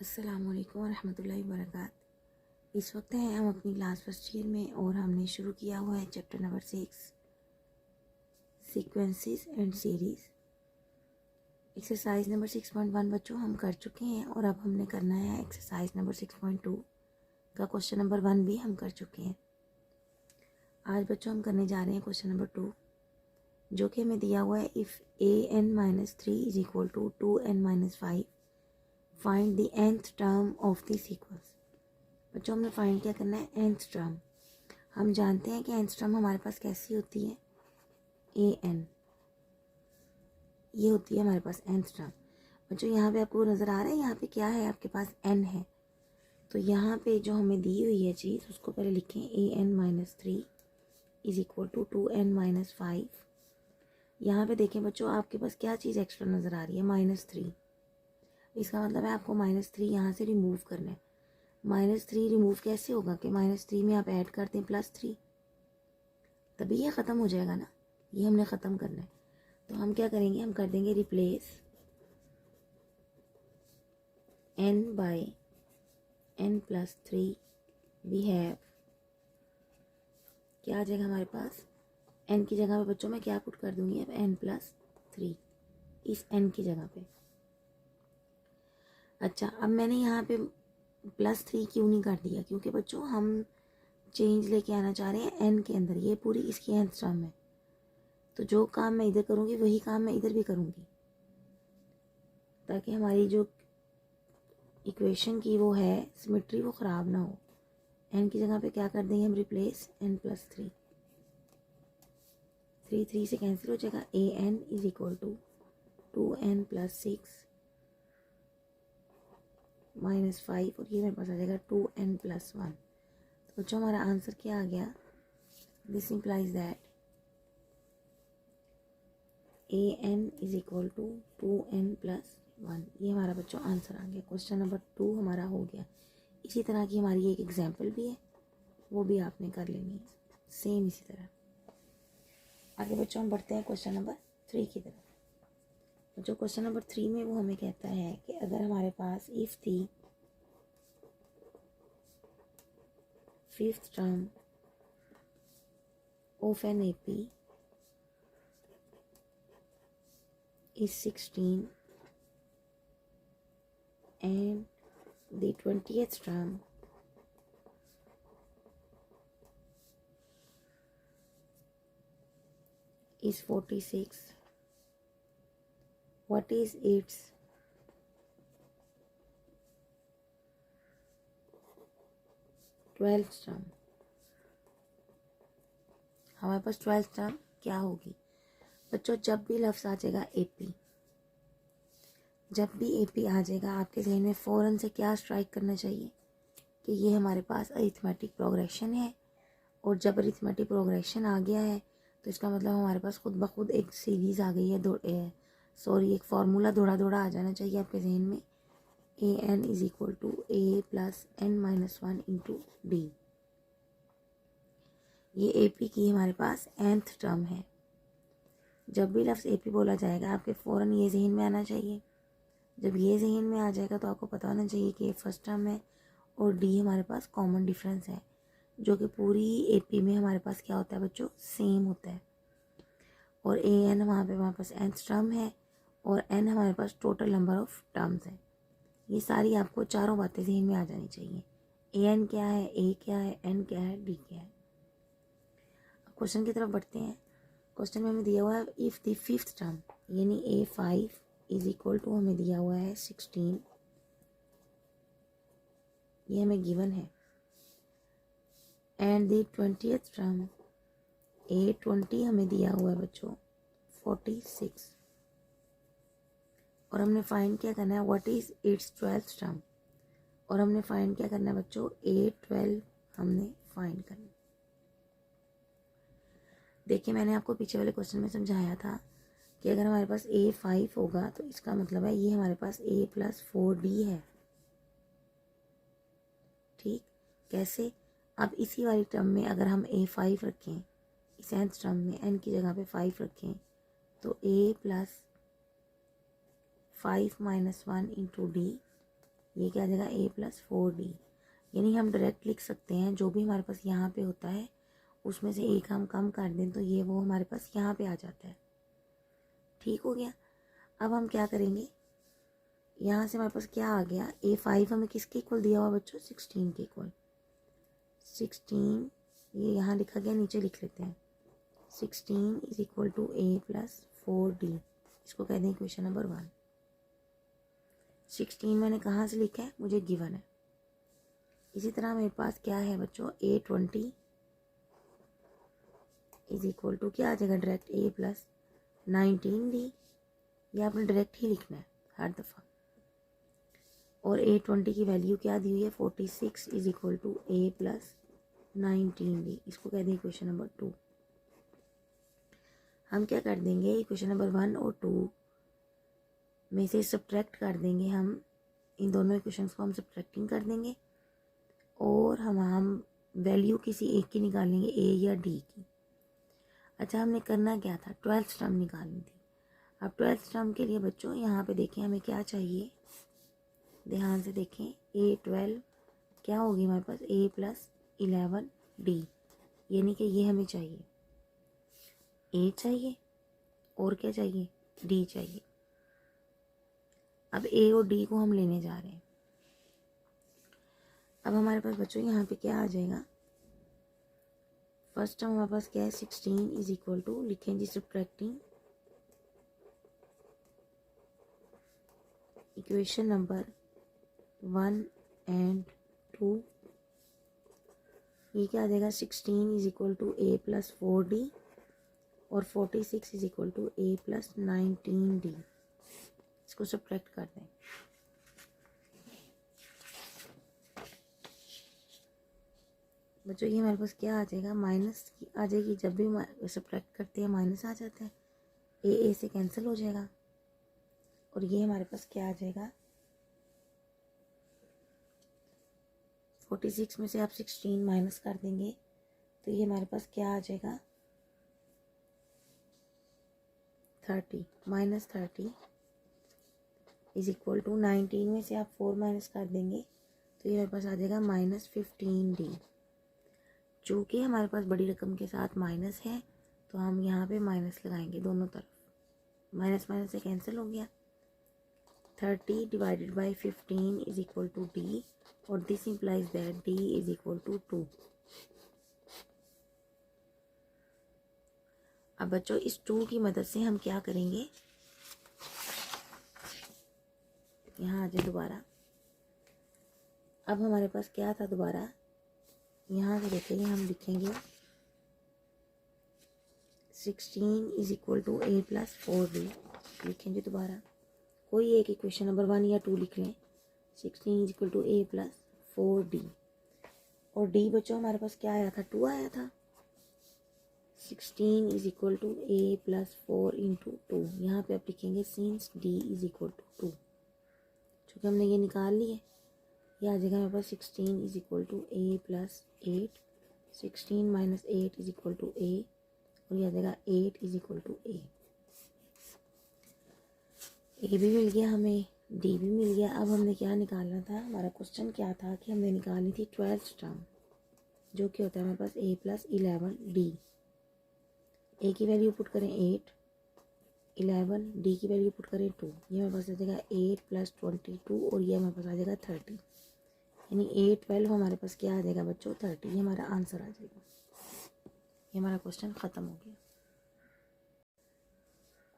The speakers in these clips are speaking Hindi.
अस्सलामुअलैकुम वरहमतुल्लाहि वबरकात। इस वक्त हैं हम अपनी क्लास फर्स्ट ईयर में और हमने शुरू किया हुआ है chapter number 6 sequences and series. Exercise number 6.1 बच्चों हम कर चुके हैं और अब हमने करना है एक्सरसाइज नंबर 6.2 का क्वेश्चन नंबर 1 भी हम कर चुके हैं। आज बच्चों हम करने जा रहे हैं क्वेश्चन नंबर 2, जो कि हमें दिया हुआ है if an-3 is equal to 2n-5 find the nth term of the sequence. बच्चों हमने फाइंड क्या करना है, nth टर्म। हम जानते हैं कि nth टर्म हमारे पास कैसी होती है, an, ये होती है हमारे पास nth टर्म। बच्चों यहाँ पे आपको नज़र आ रहा है, यहाँ पे क्या है, आपके पास n है, तो यहाँ पे जो हमें दी हुई है चीज़ उसको पहले लिखें an-3 is equal to 2n-5। यहाँ पे देखें बच्चों, आपके पास क्या चीज़ एक्स्ट्रा नज़र आ रही है, -3। इसका मतलब है आपको -3 यहाँ से रिमूव करना है। -3 रिमूव कैसे होगा कि -3 में आप ऐड करते हैं +3, तभी ये ख़त्म हो जाएगा ना। ये हमने ख़त्म करना है, तो हम क्या करेंगे, हम कर देंगे replace n by n+3। We have, क्या आ जाएगा हमारे पास, n की जगह पे बच्चों मैं क्या पुट कर दूंगी अब, n+3 इस n की जगह पे। अच्छा, अब मैंने यहाँ पे +3 क्यों नहीं कर दिया, क्योंकि बच्चों हम चेंज लेके आना चाह रहे हैं n के अंदर। ये पूरी इसकी nth टर्म है, तो जो काम मैं इधर करूँगी वही काम मैं इधर भी करूँगी, ताकि हमारी जो इक्वेशन की वो है सिमेट्री वो ख़राब ना हो। n की जगह पे क्या कर देंगे हम, रिप्लेस n+3। 3 से कैंसिल हो जाएगा, an is equal to 2n+6 -5 और ये मेरे पास आ जाएगा 2n+1। तो बच्चों हमारा आंसर क्या आ गया, this implies that an is equal to 2n+1। ये हमारा बच्चों आंसर आ गया। क्वेश्चन नंबर 2 हमारा हो गया। इसी तरह की हमारी एक एग्जाम्पल भी है, वो भी आपने कर लेनी है सेम इसी तरह। आगे बच्चों हम बढ़ते हैं क्वेश्चन नंबर 3 की तरफ। बच्चों क्वेश्चन नंबर 3 में वो हमें कहता है कि अगर हमारे पास if the fifth term of an AP is 16 and the 20th term is 46, what is its 12th term। हमारे पास 12th टर्म क्या होगी बच्चों, जब भी लफ्ज़ आ जाएगा AP, जब भी AP आ जाएगा आपके जहन में फ़ौरन से क्या स्ट्राइक करना चाहिए कि ये हमारे पास अरिथमेटिक प्रोग्रेशन है। और जब अरिथमेटिक प्रोग्रेशन आ गया है तो इसका मतलब हमारे पास खुद ब खुद एक सीरीज़ आ गई है, एक फार्मूला दौड़ा दौड़ा आ जाना चाहिए आपके जहन में, an is equal to a plus n-1 into d। ये AP की हमारे पास nth टर्म है। जब भी लफ्ज़ AP बोला जाएगा आपके फ़ौरन ये जहन में आना चाहिए। जब ये जहन में आ जाएगा तो आपको पता होना चाहिए कि फर्स्ट टर्म है और D हमारे पास कॉमन डिफरेंस है, जो कि पूरी AP में हमारे पास क्या होता है बच्चों, सेम होता है। और an हमारे पास nth टर्म है और n हमारे पास टोटल नंबर ऑफ टर्म्स है। ये सारी आपको चारों बातें जहन में आ जानी चाहिए। an क्या है, a क्या है, n क्या है, d क्या है। क्वेश्चन की तरफ बढ़ते हैं। क्वेश्चन में हमें दिया हुआ है इफ़ द फिफ्थ टर्म यानी A5 इज इक्वल टू हमें दिया हुआ है 16, ये हमें गिवन है, and the 20th term A20 हमें दिया हुआ है बच्चों 46, और हमने फाइंड क्या करना है, what is it's 12th term, और हमने फाइंड क्या करना है बच्चों, A12 हमने फाइंड करना है। देखिए मैंने आपको पीछे वाले क्वेश्चन में समझाया था कि अगर हमारे पास A5 होगा तो इसका मतलब है ये हमारे पास A+4D है। ठीक, कैसे, अब इसी वाली टर्म में अगर हम A5 रखें, इस nth टर्म में n की जगह पे 5 रखें, तो A+5 - 1 इंटू D, ये क्या आ जाएगा a प्लस 4d। यानी हम डायरेक्ट लिख सकते हैं जो भी हमारे पास यहाँ पे होता है उसमें से एक हम कम कर दें तो ये वो हमारे पास यहाँ पे आ जाता है। ठीक हो गया। अब हम क्या करेंगे, यहाँ से हमारे पास क्या आ गया, a5 हमें किसके इक्वल दिया हुआ बच्चों, 16 के इक्वल। 16 ये यहाँ लिखा गया, नीचे लिख लेते हैं। 16 is equal to a plus 4d। इसको कहते हैं इक्वेशन नंबर 1। 16 मैंने कहाँ से लिखा है, मुझे गिवन है। इसी तरह मेरे पास क्या है बच्चों, a20 इज इक्वल टू क्या आ जाएगा, डायरेक्ट a प्लस 19d। ये आपने डायरेक्ट ही लिखना है हर दफ़ा। और a20 की वैल्यू क्या दी हुई है, 46 is equal to a plus 19d। इसको कहते हैं इक्वेशन नंबर 2। हम क्या कर देंगे, इक्वेशन नंबर 1 और 2 में से सब्ट्रैक्ट कर देंगे। हम इन दोनों इक्वेशंस को हम सब्ट्रैक्टिंग कर देंगे और हम वैल्यू किसी एक की निकालेंगे, a या d की। अच्छा, हमने करना क्या था, 12th टर्म निकालनी थी। अब 12th टर्म के लिए बच्चों यहाँ पे देखें हमें क्या चाहिए, ध्यान से देखें। a12 क्या होगी हमारे पास, a प्लस 11d। यानी कि ये हमें चाहिए, a चाहिए और क्या चाहिए, d चाहिए। अब a और d को हम लेने जा रहे हैं। अब हमारे पास बच्चों यहाँ पे क्या आ जाएगा, फर्स्ट टर्म हमारे पास क्या है, 16 इज इक्वल टू, लिखें जी सब्ट्रैक्टिंग इक्वेशन नंबर 1 एंड 2। ये क्या आ जाएगा, 16 is equal to a plus 4d और 46 is equal to a plus 19d। इसको सब्ट्रैक्ट कर दें। बच्चों ये हमारे पास क्या आ जाएगा, माइनस की आ जाएगी। जब भी सब्ट्रैक्ट करते हैं माइनस आ जाता है, ए से कैंसिल हो जाएगा। और ये हमारे पास क्या आ जाएगा, 46 में से आप 16 माइनस कर देंगे तो ये हमारे पास क्या आ जाएगा, 30 माइनस 30 इज इक्वल टू 19 में से आप 4 माइनस कर देंगे तो ये हमारे पास आ जाएगा माइनस 15d। चूँकि हमारे पास बड़ी रकम के साथ माइनस है तो हम यहाँ पे माइनस लगाएंगे दोनों तरफ। माइनस माइनस से कैंसिल हो गया। 30 divided by 15 is equal to d और this implies that d is equal to 2। अब बच्चों इस 2 की मदद से हम क्या करेंगे, यहाँ आ जाए दोबारा। अब हमारे पास क्या था दोबारा, यहाँ से देखेंगे, हम लिखेंगे 16 is equal to a plus 4d। लिखेंगे दोबारा, कोई एक इक्वेशन नंबर 1 या 2 लिख लें। 16 is equal to a plus 4d और d बच्चों हमारे पास क्या आया था, 2 आया था। 16 is equal to a plus 4 into 2। यहाँ पे आप लिखेंगे since d is equal to 2। चूँकि हमने ये निकाल लिए, ये आ जाएगा हमारे पास 16 is equal to a plus 8। 16 minus 8 is equal to a और ये आ जाएगा 8 is equal to a। a भी मिल गया हमें, d भी मिल गया। अब हमने क्या निकालना था, हमारा क्वेश्चन क्या था कि हमने निकालनी थी 12th टर्म, जो कि होता है हमारे पास a प्लस 11d। a की वैल्यू पुट करें 8, 11, d की वैल्यू पुट करें 2। ये हमारे पास आ जाएगा 8 प्लस 22 और ये हमारे पास आ जाएगा 30। यानी 8 12 हमारे पास क्या आ जाएगा बच्चों, 30। ये हमारा आंसर आ जाएगा। ये हमारा क्वेश्चन ख़त्म हो गया।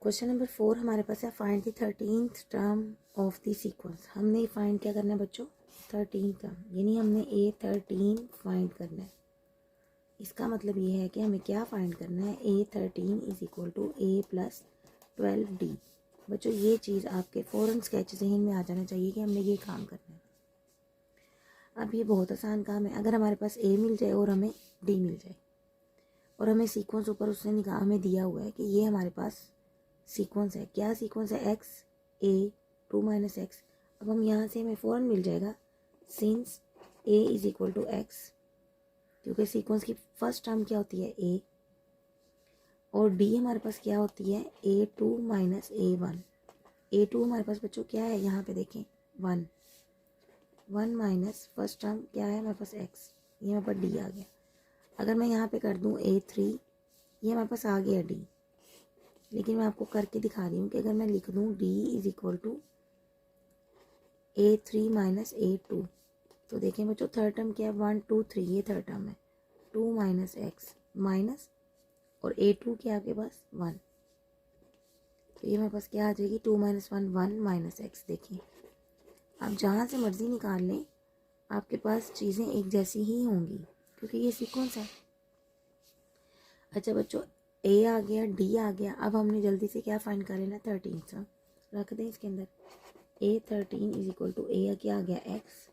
क्वेश्चन नंबर 4 हमारे पास है, find the 13th term of the sequence. हमने फाइंड क्या करना है बच्चों, 13 टर्म, यानी हमने a13 फाइंड करना है। इसका मतलब ये है कि हमें क्या फाइंड करना है, a13 is equal to a plus 12d। बच्चों ये चीज़ आपके फ़ौरन स्केच ज़हन में आ जाना चाहिए कि हमने ये काम करना है। अब ये बहुत आसान काम है। अगर हमारे पास a मिल जाए और हमें d मिल जाए और हमें सीक्वेंस ऊपर उसने हमें दिया हुआ है कि ये हमारे पास सीक्वेंस है। क्या सीक्वेंस है, x a 2 माइनस एक्स। अब हम यहाँ से हमें फ़ौरन मिल जाएगा since a is equal to x, क्योंकि सीक्वेंस की फर्स्ट टर्म क्या होती है, a, और d हमारे पास क्या होती है, a2 माइनस a1। a2 हमारे पास बच्चों क्या है, यहाँ पे देखें 1, 1 माइनस फर्स्ट टर्म क्या है हमारे पास x, ये हमारे पास d आ गया। अगर मैं यहाँ पे कर दूँ a3, ये हमारे पास आ गया d, लेकिन मैं आपको करके दिखा रही हूँ कि अगर मैं लिख दूँ d is equal to a3 minus a2, तो देखें बच्चों थर्ड टर्म क्या है 1 2 3, ये थर्ड टर्म है 2 माइनस एक्स माइनस और a2 क्या है आपके पास 1, तो ये हमारे पास क्या आ जाएगी 2 माइनस 1 1 माइनस एक्स। देखिए आप जहाँ से मर्जी निकाल लें आपके पास चीज़ें एक जैसी ही होंगी क्योंकि ये सीक्वेंस है। अच्छा बच्चों a आ गया d आ गया, अब हमने जल्दी से क्या फाइंड कर लेना 13 सा रख दें इसके अंदर। a13 is equal to a क्या आ गया x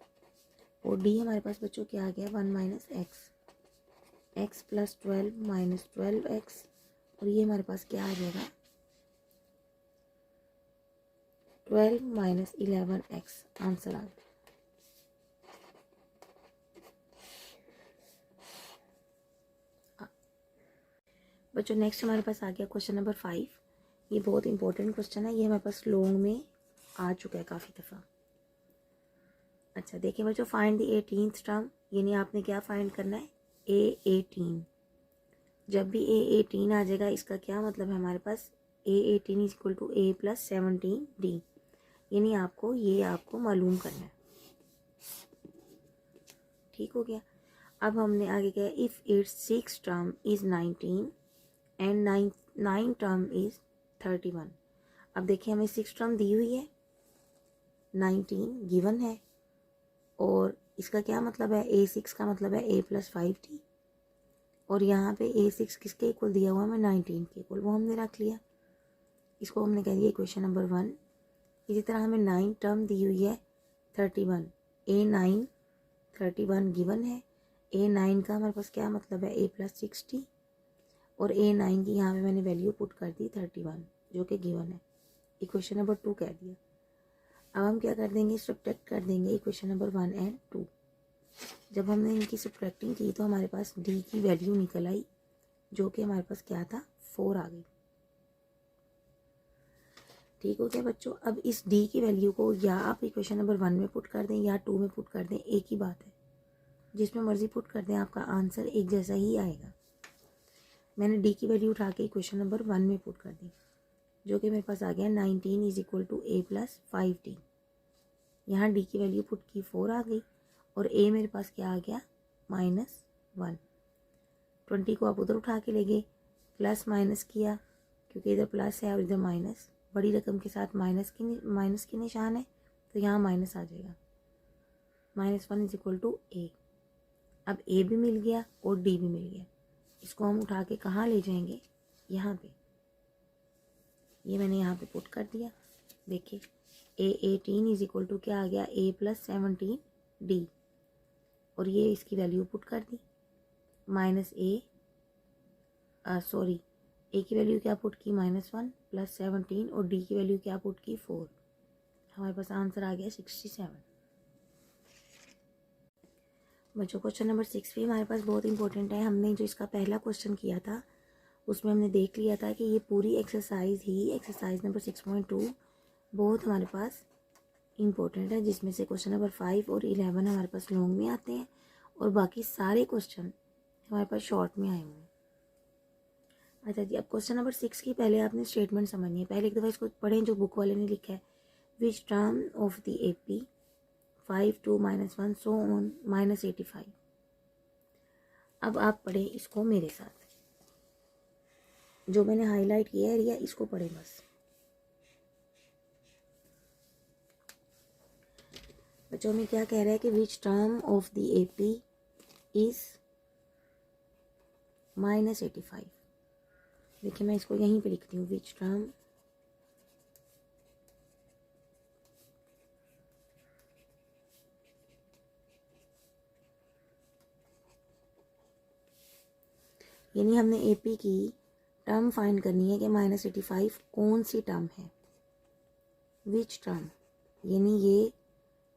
और d हमारे पास बच्चों क्या आ गया 1 minus x, x plus 12 minus 12x और ये हमारे पास क्या आ जाएगा 12 माइनस 11x आंसर आ गया। बच्चों नेक्स्ट हमारे पास आ गया क्वेश्चन नंबर 5। ये बहुत इंपॉर्टेंट क्वेश्चन है, ये हमारे पास लॉन्ग में आ चुका है काफ़ी दफ़ा। अच्छा देखिए बच्चों फाइंड द 18th टर्म, यानी आपने क्या फाइंड करना है a18। जब भी a18 आ जाएगा इसका क्या मतलब है हमारे पास a18 is equal to a plus 17d, यानी आपको मालूम करना है। ठीक हो गया। अब हमने आगे क्या if it's 6 term is 19 and 9 term is 31। अब देखिए हमें 6 टर्म दी हुई है, 19 गिवन है और इसका क्या मतलब है a6 का मतलब है a प्लस 5d और यहाँ पे a6 किसके इक्वल दिया हुआ है हमें 19 के इक्वल, वो हमने रख लिया। इसको हमने कह दिया इक्वेशन नंबर 1। इसी तरह हमें 9 टर्म दी हुई है 31, a9 31 गिवन है, a9 का हमारे पास क्या मतलब है a प्लस 60 और a9 की यहाँ पे मैंने वैल्यू पुट कर दी 31 जो कि गिवन है, इक्वेशन नंबर 2 कह दिया। अब हम क्या कर देंगे सब्ट्रैक्ट कर देंगे इक्वेशन नंबर 1 एंड 2। जब हमने इनकी सब्ट्रैक्टिंग की तो हमारे पास d की वैल्यू निकल आई जो कि हमारे पास क्या था 4 आ गई। ठीक हो गया बच्चों। अब इस d की वैल्यू को या आप इक्वेशन नंबर 1 में पुट कर दें या 2 में पुट कर दें, एक ही बात है, जिसमें मर्जी पुट कर दें आपका आंसर एक जैसा ही आएगा। मैंने d की वैल्यू उठा के इक्वेशन नंबर 1 में पुट कर दी जो कि मेरे पास आ गया 19 is equal to a plus 5d। यहाँ d की वैल्यू पुट की 4 आ गई और a मेरे पास क्या आ गया -1। 20 को आप उधर उठा के ले गए, प्लस माइनस किया क्योंकि इधर प्लस है और इधर माइनस, बड़ी रकम के साथ माइनस की निशान है तो यहाँ माइनस आ जाएगा, -1 इज इक्वल टू a। अब a भी मिल गया और d भी मिल गया, इसको हम उठा के कहाँ ले जाएंगे यहाँ पे, ये मैंने यहाँ पे पुट कर दिया। देखिए a18 इज इक्वल टू क्या आ गया a प्लस 17d और ये इसकी वैल्यू पुट कर दी माइनस a की वैल्यू क्या पुट की -1 प्लस 17 और d की वैल्यू क्या पुट की 4। हमारे पास आंसर आ गया 67। बच्चों क्वेश्चन नंबर 6 भी हमारे पास बहुत इंपॉर्टेंट है। हमने जो इसका पहला क्वेश्चन किया था उसमें हमने देख लिया था कि ये पूरी एक्सरसाइज नंबर 6.2 बहुत हमारे पास इम्पोर्टेंट है, जिसमें से क्वेश्चन नंबर 5 और 11 हमारे पास लॉन्ग में आते हैं और बाकी सारे क्वेश्चन हमारे पास शॉर्ट में आए हुए हैं। अच्छा जी, अब क्वेश्चन नंबर 6 की पहले आपने स्टेटमेंट समझनी है। पहले एक दफ़ा इसको पढ़ें जो बुक वाले ने लिखा है, which term of the AP 5 2 -1 so on -85। अब आप पढ़ें इसको मेरे साथ, जो मैंने हाईलाइट किया एरिया इसको पढ़ें बस। बच्चों में क्या कह रहा है कि which term of the AP is -85। देखिए मैं इसको यहीं पे लिखती हूँ, विच टर्म यानी हमने AP की टर्म फाइंड करनी है कि -85 कौन सी टर्म है। विच टर्म यानी ये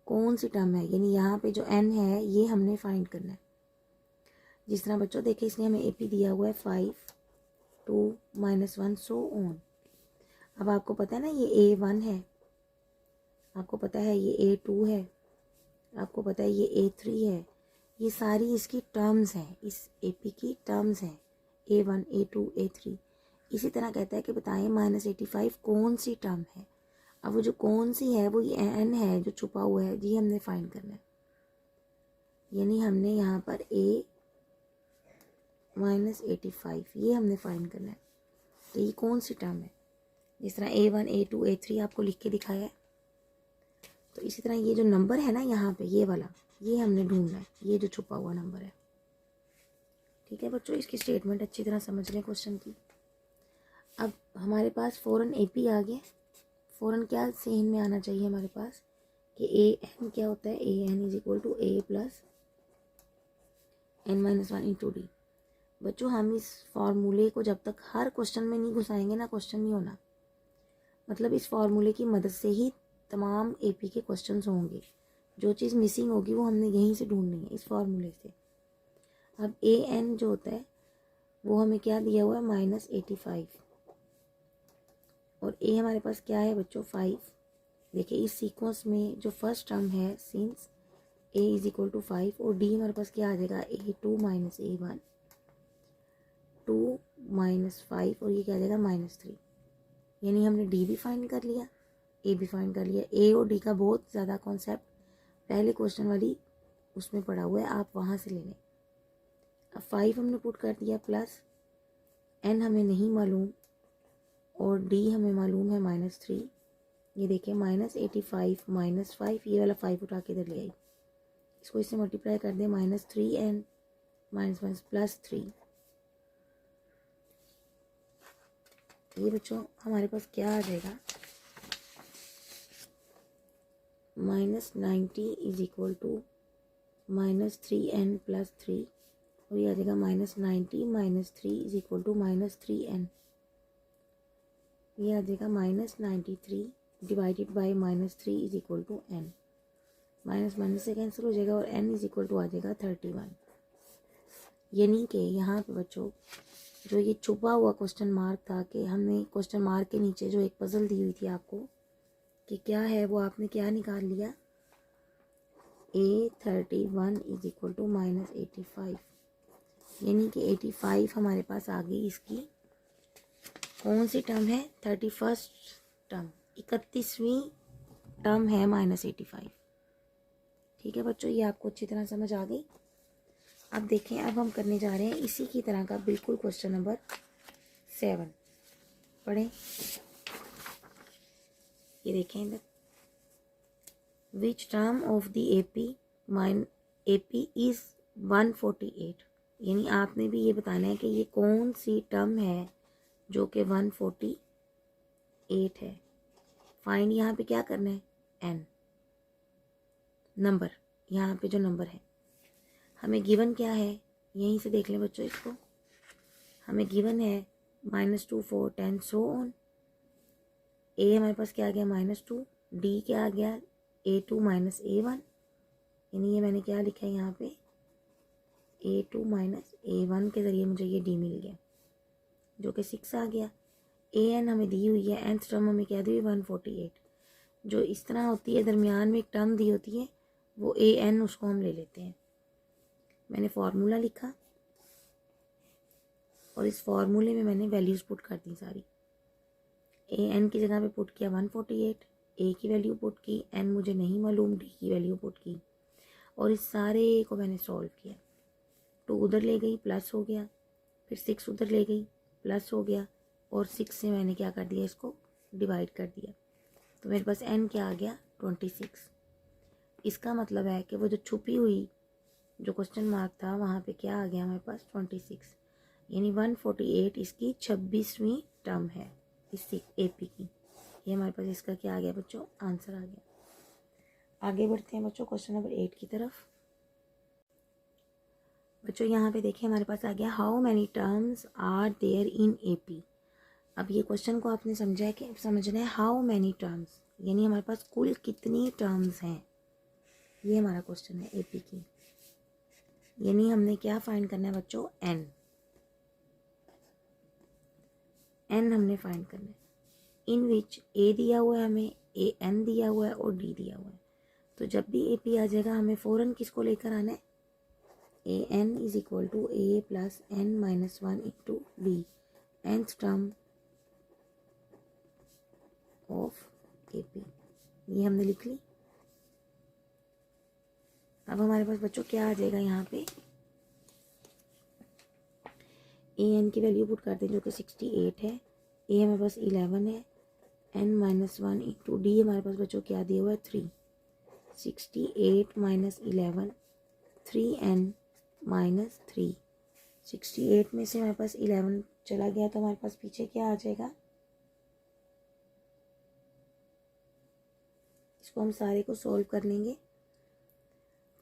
कौन सी टर्म है, यानी यहाँ पे जो n है ये हमने फाइंड करना है। जिस तरह बच्चों देखिए इसने हमें AP दिया हुआ है 5 2 -1 सो ऑन। अब आपको पता है ना ये A1 है, आपको पता है ये A2 है आपको पता है ये A3 है, ये सारी इसकी टर्म्स हैं, इस AP की टर्म्स हैं, A1 A2 A3। इसी तरह कहता है कि बताएं -85 कौन सी टर्म है। अब वो जो कौन सी है वो ये n है जो छुपा हुआ है, ये हमने फाइंड करना है। यानी हमने यहाँ पर A-85 ये हमने फाइंड करना है। तो ये कौन सी टर्म है, जिस तरह A1 A2 A3 आपको लिख के दिखाया है, तो इसी तरह ये जो नंबर है ना यहाँ पे ये वाला, ये हमने ढूंढना है, ये जो छुपा हुआ नंबर है। ठीक है बच्चों, इसकी स्टेटमेंट अच्छी तरह समझ लें क्वेश्चन की। अब हमारे पास फ़ौरन AP आ गया। फ़ौरन क्या सेन में आना चाहिए हमारे पास कि AN क्या होता है, AN is equal to A plus n-1 into D. बच्चों हम इस फॉर्मूले को जब तक हर क्वेश्चन में नहीं घुसाएंगे ना, क्वेश्चन नहीं होना। मतलब इस फॉर्मूले की मदद से ही तमाम AP के क्वेश्चंस होंगे। जो चीज़ मिसिंग होगी वो हमने यहीं से ढूंढनी है, इस फॉर्मूले से। अब AN जो होता है वो हमें क्या दिया हुआ है, -85, और A हमारे पास क्या है बच्चों, 5। देखिए इस सीक्वेंस में जो फर्स्ट टर्म है since A is equal to 5, और D हमारे पास क्या आ जाएगा, A2 माइनस A1, 2 माइनस 5, और ये क्या आ जाएगा -3। यानी हमने D भी फाइंड कर लिया, A भी फाइंड कर लिया। A और D का बहुत ज़्यादा कॉन्सेप्ट पहले क्वेश्चन वाली उसमें पड़ा हुआ है, आप वहाँ से ले लें। अब 5 हमने पुट कर दिया, प्लस N हमें नहीं मालूम और D हमें मालूम है -3। ये देखिए -85 -5, ये वाला 5 उठा के इधर ले आई, इसको इससे मल्टीप्लाई कर दें, -3n +3। ये बच्चों हमारे पास क्या आ जाएगा, -90 इज इक्वल टू -3n + 3, और ये आ जाएगा -90 - 3 इज इक्वल टू -3n। ये आ जाएगा -93 divided by -3 is equal to n। Minus minus से कैंसिल हो जाएगा और n इज इक्वल टू आ जाएगा 31। यानी कि यहाँ पे बच्चों जो ये छुपा हुआ क्वेश्चन मार्क था, कि हमने क्वेश्चन मार्क के नीचे जो एक पजल दी हुई थी आपको कि क्या है, वो आपने क्या निकाल लिया, A31 इज इक्वल टू -85। यानी कि 85 हमारे पास आ गई। इसकी कौन सी टर्म है, 31st टर्म, 31वीं टर्म है -85। ठीक है बच्चों, ये आपको अच्छी तरह समझ आ गई। अब देखें, अब हम करने जा रहे हैं इसी की तरह का बिल्कुल क्वेश्चन नंबर 7। पढ़ें, ये देखें इधर, which term of the AP is 148। यानी आपने भी ये बताना है कि ये कौन सी टर्म है जो कि 148 है। फाइंड यहाँ पे क्या करना है, n नंबर, यहाँ पे जो नंबर है हमें गिवन क्या है, यहीं से देख लें बच्चों इसको। हमें गिवन है -2 4 10 सो ऑन। A हमारे पास क्या आ गया, -2, D क्या आ गया, A2 - A1। यानी ये मैंने क्या लिखा है यहाँ पे, A2 - A1 के ज़रिए मुझे ये D मिल गया जो कि 6 आ गया। AN हमें दी हुई है, nth टर्म हमें क्या दी हुई, 148। जो इस तरह होती है, दरमियान में एक टर्म दी होती है, वो AN उसको हम ले लेते हैं। मैंने फार्मूला लिखा और इस फार्मूले में मैंने वैल्यूज़ पुट कर दी सारी। AN की जगह पे पुट किया 148, A की वैल्यू पुट की, N मुझे नहीं मालूम, D की वैल्यू पुट की, और इस सारे को मैंने सॉल्व किया। 2 उधर ले गई, प्लस हो गया, फिर 6 उधर ले गई, प्लस हो गया, और 6 से मैंने क्या कर दिया, इसको डिवाइड कर दिया, तो मेरे पास n क्या आ गया, 26। इसका मतलब है कि वो जो छुपी हुई जो क्वेश्चन मार्क था वहाँ पे क्या आ गया हमारे पास, 26। यानी 148 इसकी 26वीं टर्म है इस AP की। ये हमारे पास इसका क्या आ गया बच्चों, आंसर आ गया। आगे बढ़ते हैं बच्चों क्वेश्चन नंबर 8 की तरफ। बच्चों यहाँ पे देखिए हमारे पास आ गया, how many terms are there in AP। अब ये क्वेश्चन को आपने समझा है कि समझना है, हाउ मैनी टर्म्स यानी हमारे पास कुल कितनी टर्म्स हैं, ये हमारा क्वेश्चन है AP की। यानी हमने क्या फाइंड करना है बच्चों, n हमने फाइंड करना है। इन विच A दिया हुआ है हमें, AN दिया हुआ है और D दिया हुआ है। तो जब भी ए पी आ जाएगा हमें फ़ौरन किसको लेकर आना है, A N is equal to A plus N minus one into B, nth term of A P. ये हमने लिख ली। अब हमारे पास बच्चों क्या आ जाएगा यहाँ पे, ए एन की वैल्यू पुट करते हैं जो कि 68 है, ए हमारे पास 11 है, N minus one into D हमारे पास बच्चों क्या दिया हुआ है 3, 68 माइनस 11, 3n माइनस 3, 68 में से हमारे पास 11 चला गया तो हमारे पास पीछे क्या आ जाएगा, इसको हम सारे को सॉल्व कर लेंगे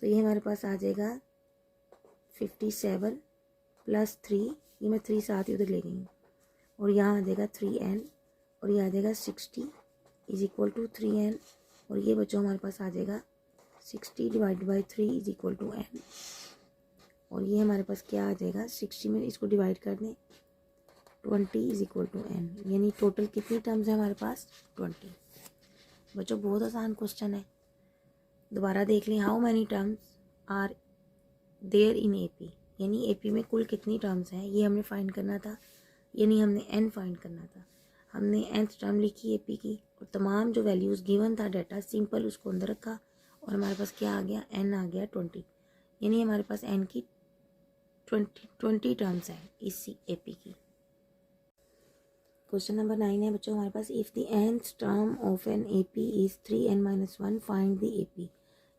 तो ये हमारे पास आ जाएगा 57 प्लस 3, ये मैं 3 साथ ही उधर ले गई हूँ, और यहाँ आ जाएगा 3n और ये आ जाएगा 60 इज इक्वल टू 3n, और ये बच्चों हमारे पास आ जाएगा 60 divide by 3 is equal to n, और ये हमारे पास क्या आ जाएगा 60 में इसको डिवाइड कर दें 20 इज इक्वल टू n, यानी टोटल कितनी टर्म्स है हमारे पास 20। बच्चों बहुत आसान क्वेश्चन है, दोबारा देख लें। How many terms are there in AP, यानी एपी में कुल कितनी टर्म्स हैं ये हमने फाइंड करना था, यानी हमने n फाइंड करना था। हमने nth टर्म लिखी एपी की और तमाम जो वैल्यूज़ गिवन था डाटा सिंपल उसको अंदर रखा और हमारे पास क्या आ गया, n आ गया 20, यानी हमारे पास n की 20 टर्म्स हैं इस एपी की। क्वेश्चन नंबर 9 है बच्चों हमारे पास, if the nth term of an AP is 3n-1 find the AP,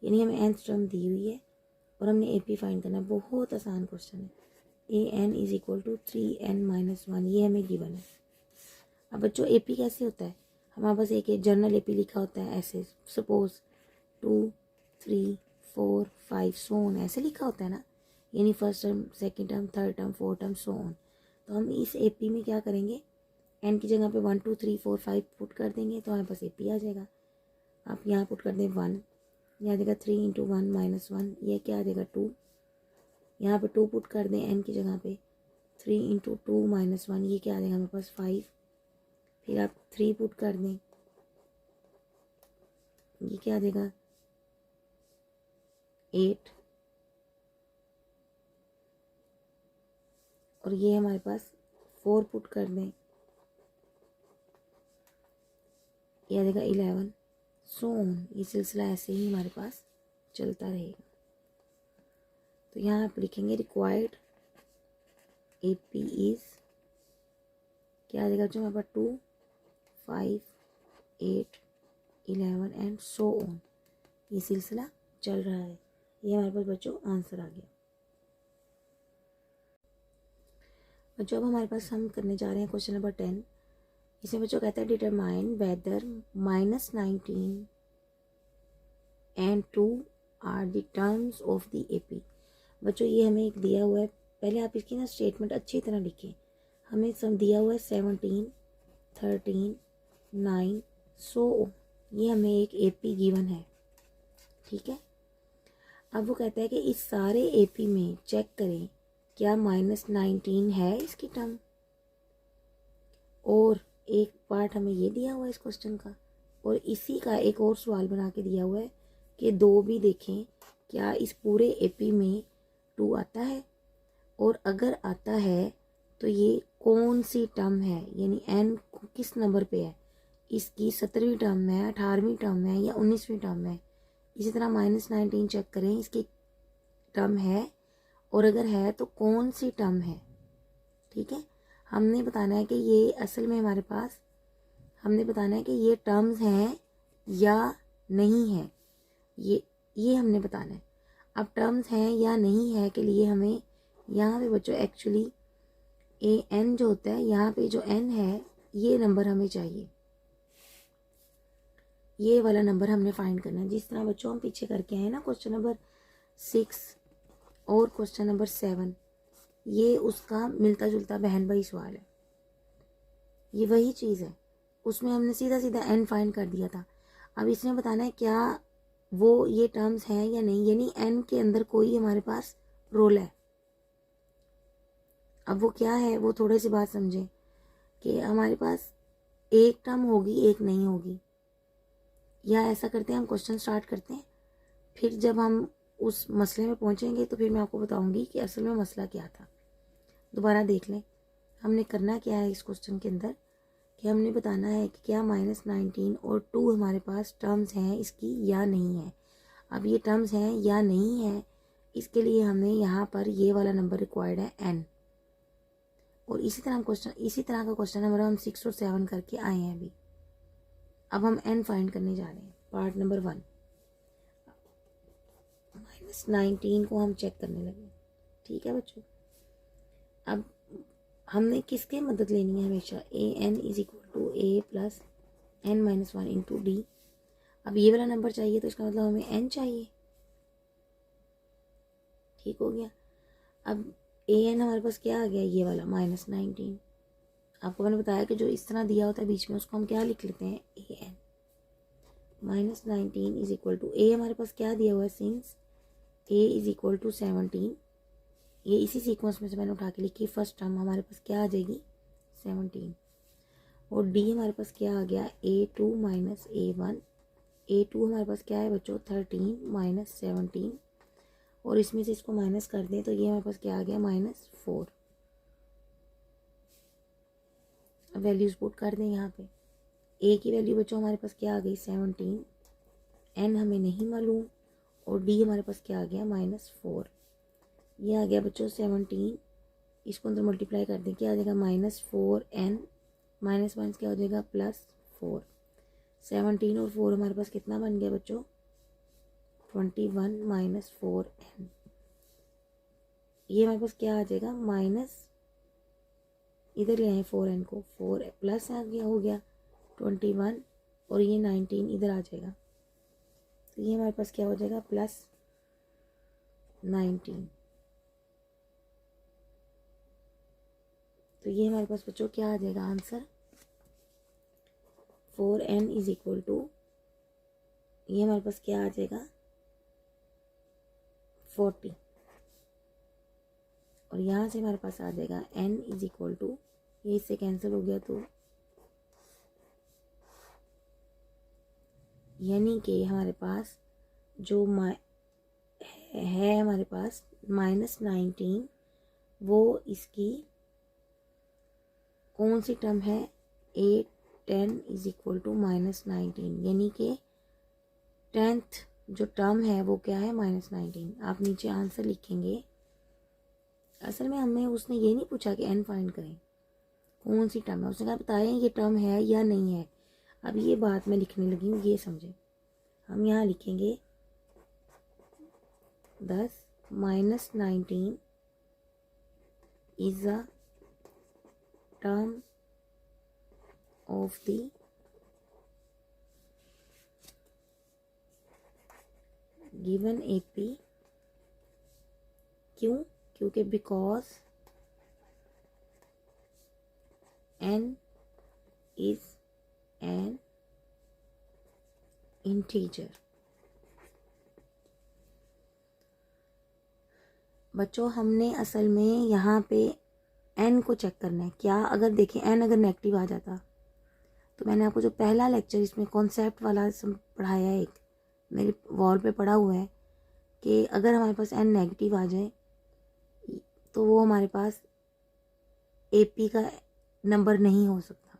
यानी हमें nth टर्म दी हुई है और हमने एपी फाइंड करना है। बहुत आसान क्वेश्चन है। A N is equal to 3n-1, ये हमें गिवन है। अब बच्चों एपी कैसे होता है, हमारे पास एक जर्नल एपी लिखा होता है ऐसे, सपोज 2 3 4 5 सो ऑन, ऐसे लिखा होता है ना, यानी first term, second term, third term, fourth term, so on. तो हम इस एपी में क्या करेंगे, एन की जगह पे 1 2 3 4 5 पुट कर देंगे तो हमारे पास एपी आ जाएगा। आप यहाँ पुट कर दें 1, यहाँ देगा 3 इंटू 1 माइनस 1, ये क्या आ जाएगा 2, यहाँ पे 2 पुट कर दें एन की जगह पे, 3 इंटू 2 माइनस 1, ये क्या आ जाएगा हमारे पास 5, फिर आप 3 पुट कर दें, ये क्या आ जाएगा 8, और ये हमारे पास 4 पुट कर दें, ये आ जाएगा 11, सो ऑन। ये सिलसिला ऐसे ही हमारे पास चलता रहेगा। तो यहाँ आप लिखेंगे रिक्वायर्ड एपी इज, क्या आ जाएगा जो हमारे पास 2 5 8 11 एंड सो ऑन, ये सिलसिला चल रहा है। ये हमारे पास बच्चों आंसर आ गया। बच्चों अब हमारे पास हम करने जा रहे हैं क्वेश्चन नंबर 10। इसमें बच्चों कहता है determine whether -19 and 2 are the terms of the AP. बच्चों ये हमें एक दिया हुआ है, पहले आप इसकी ना स्टेटमेंट अच्छी तरह लिखें। हमें सब दिया हुआ है 17 13 9 सो, ये हमें एक एपी गिवन है, ठीक है। अब वो कहता है कि इस सारे एपी में चेक करें क्या -19 है इसकी टर्म, और एक पार्ट हमें ये दिया हुआ है इस क्वेश्चन का, और इसी का एक और सवाल बना के दिया हुआ है कि 2 भी देखें क्या इस पूरे एपी में 2 आता है, और अगर आता है तो ये कौन सी टर्म है, यानी n किस नंबर पे है, इसकी 17वीं टर्म है, 18वीं टर्म है या 19वीं टर्म है। इसी तरह -19 चेक करें इसकी टर्म है, और अगर है तो कौन सी टर्म है, ठीक है। हमने बताना है कि ये असल में हमारे पास, हमने बताना है कि ये टर्म्स हैं या नहीं है, ये हमने बताना है। अब टर्म्स हैं या नहीं है के लिए हमें यहाँ पे बच्चों एक्चुअली ए एन जो होता है, यहाँ पे जो एन है ये नंबर हमें चाहिए, ये वाला नंबर हमने फाइंड करना है। जिस तरह बच्चों हम पीछे करके आए ना क्वेश्चन नंबर 6 और क्वेश्चन नंबर 7, ये उसका मिलता जुलता बहन भाई सवाल है, ये वही चीज़ है। उसमें हमने सीधा सीधा एन फाइंड कर दिया था। अब इसमें बताना है क्या वो ये टर्म्स हैं या नहीं, यानी एन के अंदर कोई हमारे पास रोल है। अब वो क्या है, वो थोड़े सी बात समझें कि हमारे पास एक टर्म होगी एक नहीं होगी, या ऐसा करते हैं हम क्वेश्चन स्टार्ट करते हैं, फिर जब हम उस मसले में पहुंचेंगे तो फिर मैं आपको बताऊंगी कि असल में मसला क्या था। दोबारा देख लें, हमने करना क्या है इस क्वेश्चन के अंदर कि हमने बताना है कि क्या -19 और 2 हमारे पास टर्म्स हैं इसकी या नहीं है। अब ये टर्म्स हैं या नहीं है, इसके लिए हमें यहाँ पर ये वाला नंबर रिक्वायर्ड है n। और इसी तरह का क्वेश्चन नंबर हम 6 और 7 करके आए हैं अभी। अब हम n फाइंड करने जा रहे हैं। पार्ट नंबर 1, -19 को हम चेक करने लगे। ठीक है बच्चों, अब हमने किसकी मदद लेनी है हमेशा, an is equal to a plus n-1 into D. अब ये वाला नंबर चाहिए तो इसका मतलब हमें n चाहिए। ठीक हो गया। अब an हमारे पास क्या आ गया, ये वाला -19। आपको मैंने बताया कि जो इस तरह दिया होता है बीच में उसको हम क्या लिख लेते हैं, an। -19 is equal to a हमारे पास क्या दिया हुआ है, since a is equal to 17। ये इसी सीक्वेंस में से मैंने उठा के लिखी। फर्स्ट टर्म हमारे पास क्या आ जाएगी, 17। और डी हमारे पास क्या आ गया, a2 माइनस a1। a2 हमारे पास क्या है बच्चों, 13 माइनस 17। और इसमें से इसको माइनस कर दें तो ये हमारे पास क्या आ गया, -4। अब वैल्यूज पुट कर दें यहाँ पे। a की वैल्यू बच्चों हमारे पास क्या आ गई, 17। n हमें नहीं मालूम। और d हमारे पास क्या आ गया, -4। ये आ गया बच्चों 17। इसको अंदर मल्टीप्लाई कर दें, क्या आ जाएगा, -4n माइनस क्या हो जाएगा, +4। 17 और 4 हमारे पास कितना बन गया बच्चों, 21 - 4n। ये हमारे पास क्या आ जाएगा, माइनस, इधर ले आए 4n को, 4 प्लस आ गया, हो गया 21 और ये 19 इधर आ जाएगा। तो ये हमारे पास क्या हो जाएगा, +19। तो ये हमारे पास बच्चों क्या आ जाएगा answer, 4n is equal to, ये हमारे पास क्या आ जाएगा, 40। और यहाँ से हमारे पास आ जाएगा n इज इक्वल टू, ये इससे कैंसिल हो गया तो यानी कि हमारे पास जो है हमारे पास -19, वो इसकी कौन सी टर्म है, 8 10 इज इक्वल टू -19। यानी कि 10th जो टर्म है वो क्या है, -19। आप नीचे आंसर लिखेंगे। असल में हमें उसने ये नहीं पूछा कि n फाइंड करें, कौन सी टर्म है, उसने कहा बताएं ये टर्म है या नहीं है। अब ये बात मैं लिखने लगी हूँ, ये समझें। हम यहाँ लिखेंगे 10 -19 is a term of the given AP. क्यों, क्योंकि because n is an integer. बच्चों हमने असल में यहाँ पे n को चेक करना है। क्या, अगर देखें n अगर नेगेटिव आ जाता तो मैंने आपको जो पहला लेक्चर इसमें कॉन्सेप्ट वाला पढ़ाया है, एक मेरे वॉल पे पढ़ा हुआ है कि अगर हमारे पास n नेगेटिव आ जाए तो वो हमारे पास एपी का नंबर नहीं हो सकता।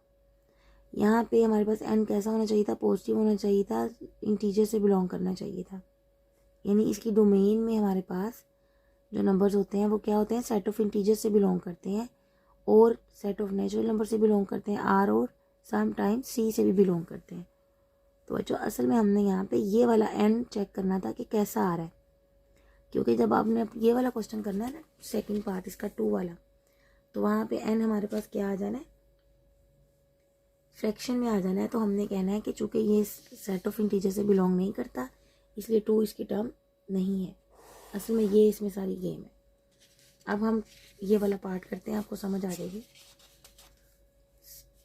यहाँ पे हमारे पास n कैसा होना चाहिए था, पॉजिटिव होना चाहिए था, इंटीजर से बिलोंग करना चाहिए था। यानी इसकी डोमेन में हमारे पास जो नंबर्स होते हैं वो क्या होते हैं, सेट ऑफ इंटीजर से बिलोंग करते हैं और सेट ऑफ नेचुरल नंबर से बिलोंग करते हैं, आर और सम टाइम सी से भी बिलोंग करते हैं। तो बच्चों असल में हमने यहाँ पे ये वाला n चेक करना था कि कैसा आ रहा है, क्योंकि जब आपने ये वाला क्वेश्चन करना है ना, सेकंड पार्ट इसका 2 वाला, तो वहाँ पे n हमारे पास क्या आ जाना है, फ्रैक्शन में आ जाना है। तो हमने कहना है कि चूंकि ये सेट ऑफ इंटीजर से बिलोंग नहीं करता इसलिए 2 इसकी टर्म नहीं है। असल में ये इसमें सारी गेम है। अब हम ये वाला पार्ट करते हैं, आपको समझ आ जाएगी।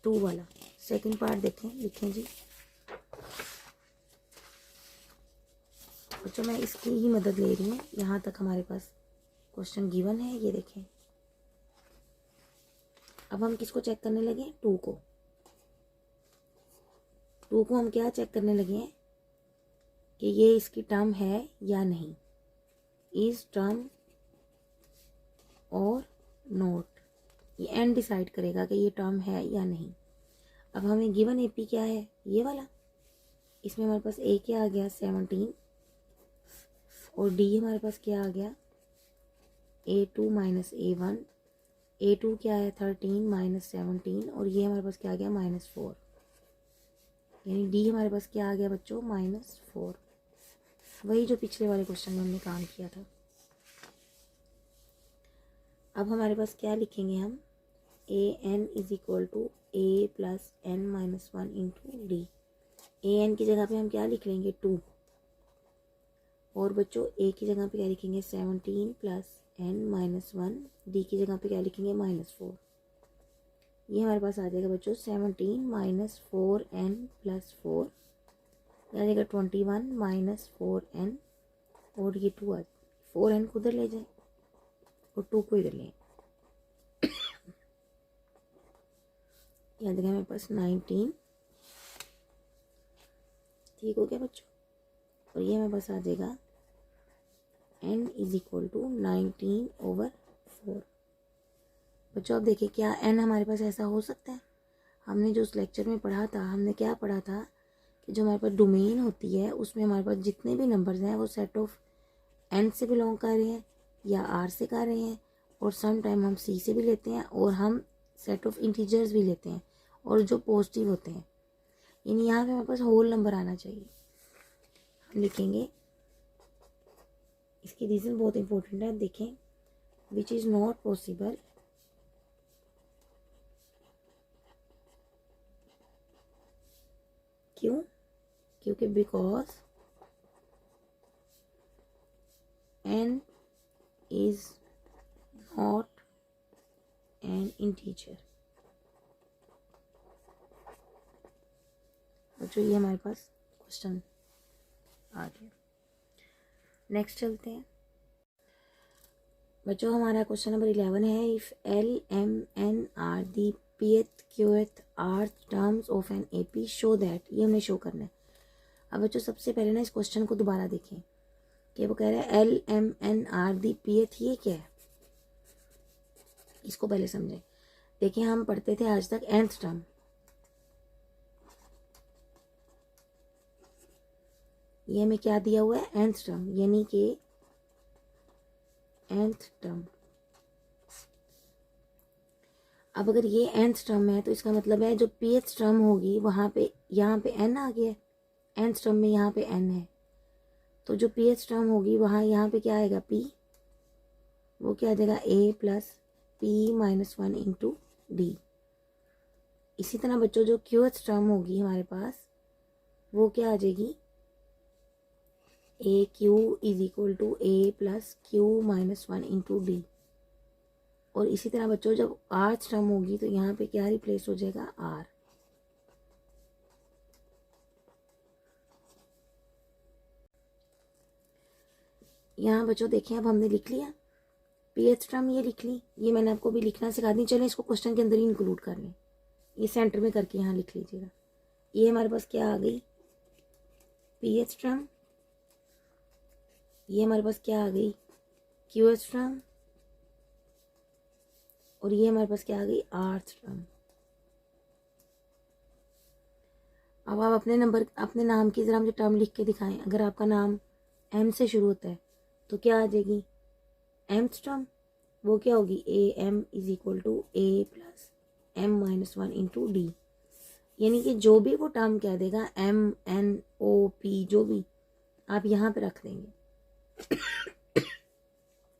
2 वाला सेकंड पार्ट देखें, लिखें जी बच्चों, मैं इसकी ही मदद ले रही हूँ। यहाँ तक हमारे पास क्वेश्चन गिवन है, ये देखें। अब हम किसको चेक करने लगे, 2 को हम क्या चेक करने लगे हैं, कि ये इसकी टर्म है या नहीं, इज टर्म और नोट, ये एन डिसाइड करेगा कि ये टर्म है या नहीं। अब हमें गिवन एपी क्या है, ये वाला, इसमें हमारे पास ए क्या आ गया 17 और डी हमारे पास क्या आ गया A2 माइनस A1, A2 क्या है 13 माइनस 17 और ये हमारे पास क्या आ गया -4, यानी डी हमारे पास क्या आ गया बच्चों -4, वही जो पिछले वाले क्वेश्चन में हमने काम किया था। अब हमारे पास क्या लिखेंगे हम, AN is equal to A plus N minus 1 into D. AN की जगह पे हम क्या लिख लेंगे 2, और बच्चों A की जगह पे क्या लिखेंगे 17 प्लस N माइनस 1, डी की जगह पे क्या लिखेंगे -4। ये हमारे पास आ जाएगा बच्चों 17 माइनस 4N प्लस 4, आ जाएगा 21 माइनस 4N, और ये 2 आ जाए, 4N को उधर ले जाए और 2 को इधर ले, याद रखें हमारे पास 19, ठीक हो गया बच्चों। और ये हमारे पास आ जाएगा n इज इक्वल टू 19/4। बच्चों अब देखिए क्या n हमारे पास ऐसा हो सकता है, हमने जो उस लेक्चर में पढ़ा था, हमने क्या पढ़ा था कि जो हमारे पास डोमेन होती है उसमें हमारे पास जितने भी नंबर्स हैं वो सेट ऑफ n से बिलोंग कर रहे हैं या r से कर रहे हैं, और सम टाइम हम c से भी लेते हैं, और हम सेट ऑफ इंटीजर्स भी लेते हैं और जो पॉजिटिव होते हैं, यानी यहाँ पे हमारे पास होल नंबर आना चाहिए। हम लिखेंगे, इसकी रीज़न बहुत इंपॉर्टेंट है, देखें, विच इज़ नॉट पॉसिबल क्यों, क्योंकि because n is not an integer. बच्चों ये हमारे पास क्वेश्चन आ गया। नेक्स्ट चलते हैं बच्चों, हमारा क्वेश्चन नंबर 11 है, if L M N are the pth qth r terms of an AP show that, ये हमें शो करना है। अब बच्चों सबसे पहले ना इस क्वेश्चन को दोबारा देखें कि वो कह रहा है L M N are the pth, ये क्या है, इसको पहले समझें। देखिए हम पढ़ते थे आज तक nth टर्म, ये हमें क्या दिया हुआ है nth टर्म, यानी कि nth टर्म। अब अगर ये nth टर्म है तो इसका मतलब है जो pth टर्म होगी वहाँ पे, यहाँ पे n आ गया है, nth टर्म में यहाँ पे n है, तो जो pth टर्म होगी वहाँ यहाँ पे क्या आएगा p, वो क्या आ जाएगा a plus p minus 1 into D. इसी तरह बच्चों जो qth टर्म होगी हमारे पास वो क्या आ जाएगी, A Q is equal to A plus Q minus 1 into D. और इसी तरह बच्चों जब आर्थ टर्म होगी तो यहाँ पे क्या रिप्लेस हो जाएगा आर। यहाँ बच्चों देखें अब हमने लिख लिया pth टर्म, ये लिख ली, ये मैंने आपको भी लिखना सिखा दी, चलें इसको क्वेश्चन के अंदर ही इंक्लूड कर लें, ये सेंटर में करके यहाँ लिख लीजिएगा। ये हमारे पास क्या आ गई pth टर्म, ये हमारे पास क्या आ गई qth टर्म, और ये हमारे पास क्या आ गई आर्थ टर्म। अब आप अपने नंबर, अपने नाम की जरा मुझे टर्म लिख के दिखाएं। अगर आपका नाम m से शुरू होता है तो क्या आ जाएगी mth टर्म, वो क्या होगी A M is equal to A plus m minus 1 into D. यानी कि जो भी वो टर्म कह देगा m n o p, जो भी आप यहाँ पे रख देंगे।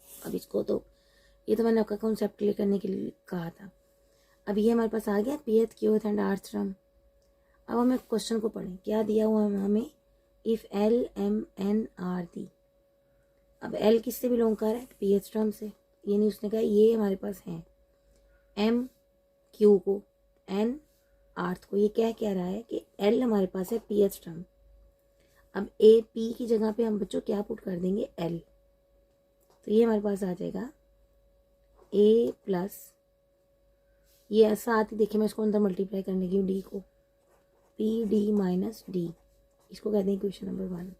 अब इसको तो, ये तो मैंने आपका कॉन्सेप्ट क्लियर करने के लिए कहा था। अब ये हमारे पास आ गया pth qth एंड आर्थ टर्म। अब हमें क्वेश्चन को पढ़ें, क्या दिया हुआ है हमें, if L M N R दी। अब L किससे बिलोंग कर रहा है pth टर्म से, यानी उसने कहा ये हमारे पास है M Q को N आर्थ को, ये क्या रहा है कि L हमारे पास है pth टर्म। अब A P की जगह पे हम बच्चों क्या पुट कर देंगे L, तो ये हमारे पास आ जाएगा A प्लस, ये ऐसा आती, देखिए मैं इसको अंदर मल्टीप्लाई करने की डी को, पी डी माइनस डी, इसको कहते हैं इक्वेशन नंबर 1।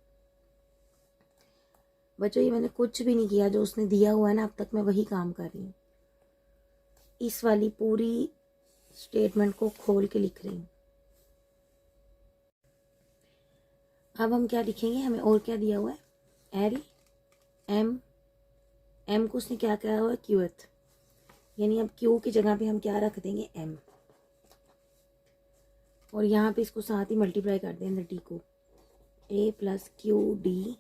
बच्चों ये मैंने कुछ भी नहीं किया, जो उसने दिया हुआ है ना अब तक मैं वही काम कर रही हूँ। इस वाली पूरी स्टेटमेंट को खोल के लिख रही हूँ। अब हम क्या लिखेंगे, हमें और क्या दिया हुआ है, एल एम को उसने क्या किया हुआ है, क्यूएथ, यानी अब क्यू की जगह पे हम क्या रख देंगे, एम, और यहाँ पे इसको साथ ही मल्टीप्लाई कर देंगे डी को, ए प्लस क्यू डी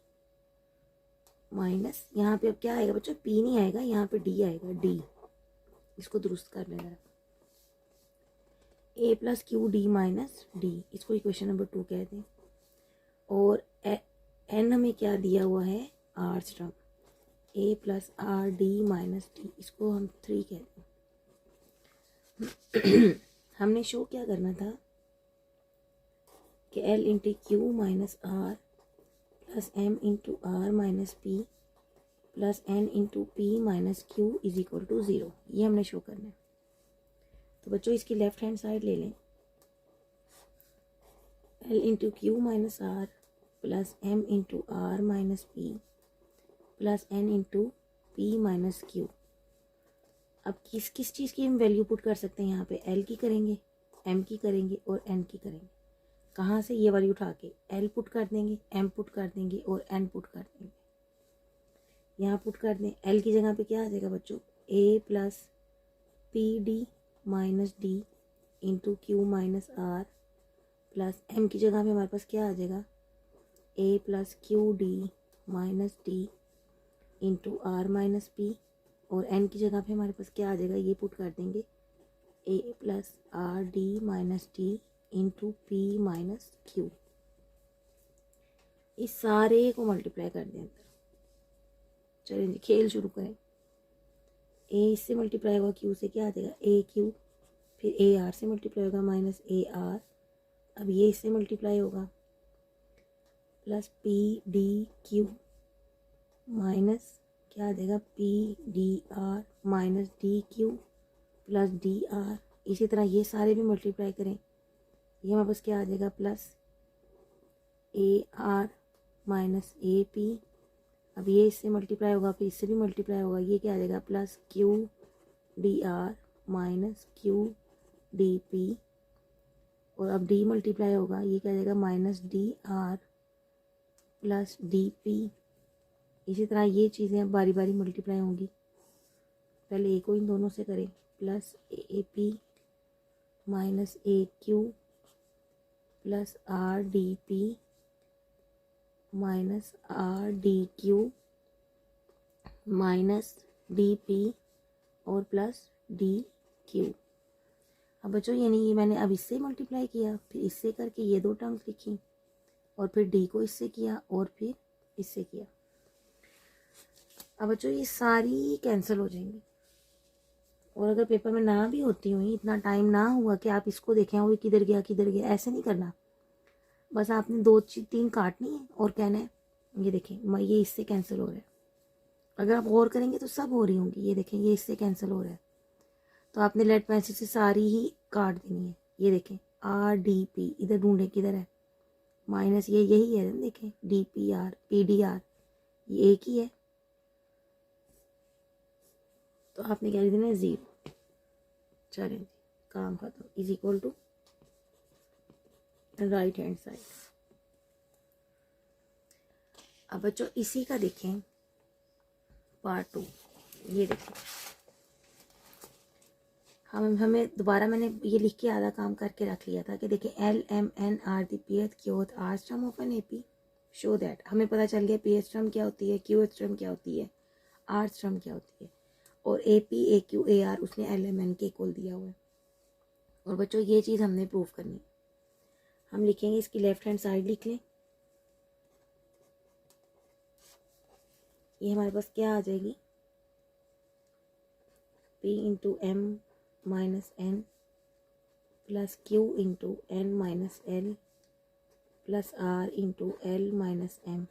माइनस, यहाँ पे अब क्या आएगा बच्चों, पी नहीं आएगा, यहाँ पे डी आएगा, डी, इसको दुरुस्त कर लेना, A plus Q D minus D, इसको इक्वेशन नंबर 2 कहते हैं। और एन हमें क्या दिया हुआ है, आर स्ट्रम, A plus R D minus D, इसको हम 3 कहते हैं। हमने शो क्या करना था कि L into Q minus are plus M into are minus P plus N into P minus Q is equal to 0, ये हमने शो करना है। तो बच्चों इसकी लेफ्ट हैंड साइड ले लें, l into Q minus are plus M into are minus P plus N into P minus q. अब किस किस चीज़ की हम वैल्यू पुट कर सकते हैं यहाँ पे, एल की करेंगे, एम की करेंगे और एन की करेंगे। कहाँ से, ये वाली उठा के एल पुट कर देंगे, एम पुट कर देंगे और एन पुट कर देंगे। यहाँ पुट कर दें, एल की जगह पे क्या आ जाएगा बच्चों, A plus P D minus D into Q minus are plus M की जगह पे हमारे पास क्या आ जाएगा, A plus Q D minus D into are minus P, और एन की जगह पे हमारे पास क्या आ जाएगा, ये पुट कर देंगे, A plus R D minus D into P minus Q. इस सारे को मल्टीप्लाई कर दें अंदर। चलें जी खेल शुरू करें। ए इससे मल्टीप्लाई होगा क्यू से, क्या आ जाएगा, ए क्यू, फिर ए आर से मल्टीप्लाई होगा माइनस ए आर, अब ये इससे मल्टीप्लाई होगा plus P D Q minus क्या आ जाएगा, P D R minus D Q plus D R. इसी तरह ये सारे भी मल्टीप्लाई करें, ये हमारे पास क्या आ जाएगा, plus A R minus A P, अब ये इससे मल्टीप्लाई होगा, फिर इससे भी मल्टीप्लाई होगा, ये क्या आ जाएगा, plus Q D R minus q D P, और अब डी मल्टीप्लाई होगा, ये क्या आ जाएगा, minus D R plus D P. इसी तरह ये चीज़ें अब बारी बारी मल्टीप्लाई होंगी, पहले ए को इन दोनों से करें, plus A P minus A Q plus R D P minus r D Q minus D P और प्लस डी क्यू। अब बच्चों यानी ये मैंने अब इससे मल्टीप्लाई किया, फिर इससे करके ये 2 टर्म्स लिखी, और फिर डी को इससे किया और फिर इससे किया। अब बच्चों ये सारी कैंसिल हो जाएंगी, और अगर पेपर में ना भी होती हुई, इतना टाइम ना हुआ कि आप इसको देखें वो किधर गया, ऐसे नहीं करना। बस आपने 2-3 काटनी है और कहना है ये देखें ये इससे कैंसिल हो रहा है। अगर आप गौर करेंगे तो सब हो रही होंगी, ये देखें ये इससे कैंसिल हो रहा है, तो आपने लेड पेंसिल से सारी ही काट देनी है। ये देखें आर डी पी, इधर ढूंढें किधर है, माइनस ये यही है, देखें D P R p D R, ये एक ही है, तो आपने क्या लिख देना है, 0। चलें काम खत्म, is equal to right hand side. अब बच्चों इसी का देखें पार्ट 2, ये देखें हमें दोबारा मैंने ये लिख के आधा काम करके रख लिया था कि देखिए l m n are the pth qth rth terms of an A P, show that हमें पता चल गया पी एथ स्ट्रम क्या होती है, क्यू एथ स्ट्रम क्या होती है, आर स्ट्रम क्या होती है, और A P A Q A R उसने एल एम एन के इक्वल दिया हुआ है। और बच्चों ये चीज़ हमने प्रूव करनी है, हम लिखेंगे इसकी लेफ्ट हैंड साइड लिख लें, ये हमारे पास क्या आ जाएगी, P into m minus n plus q into n minus l plus r into l minus m.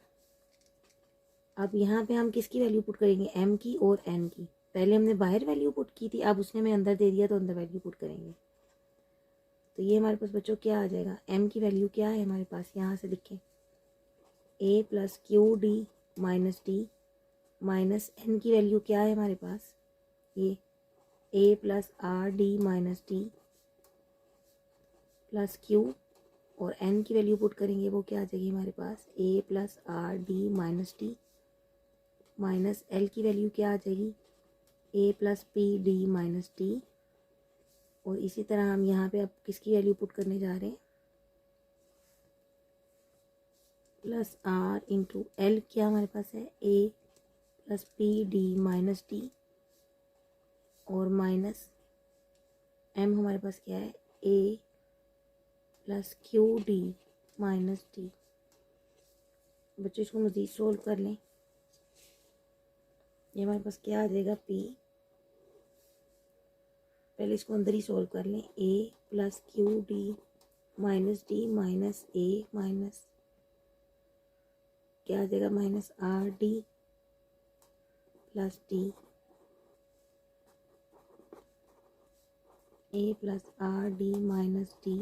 अब यहाँ पे हम किसकी वैल्यू पुट करेंगे, एम की और एन की। पहले हमने बाहर वैल्यू पुट की थी, अब उसने हमें अंदर दे दिया तो अंदर वैल्यू पुट करेंगे। तो ये हमारे पास बच्चों क्या आ जाएगा, एम की वैल्यू क्या है हमारे पास, यहाँ से लिखें A plus Q D minus D minus N की वैल्यू क्या है हमारे पास, ये A plus R D minus D plus Q, और एन की वैल्यू पुट करेंगे वो क्या आ जाएगी हमारे पास, A plus R D minus D minus L की वैल्यू क्या आ जाएगी, A plus P D minus D. और इसी तरह हम यहाँ पे अब किसकी वैल्यू पुट करने जा रहे हैं, प्लस आर इंटू एल क्या हमारे पास है, a plus P D minus D, और माइनस एम हमारे पास क्या है, a plus Q D minus d. बच्चों इसको मज़ीद सोल्व कर लें, ये हमारे पास क्या आ जाएगा, पी, पहले इसको अंदर ही सोल्व कर लें, a plus Q D minus a minus क्या आ जाएगा, minus r d plus d, a plus R D minus D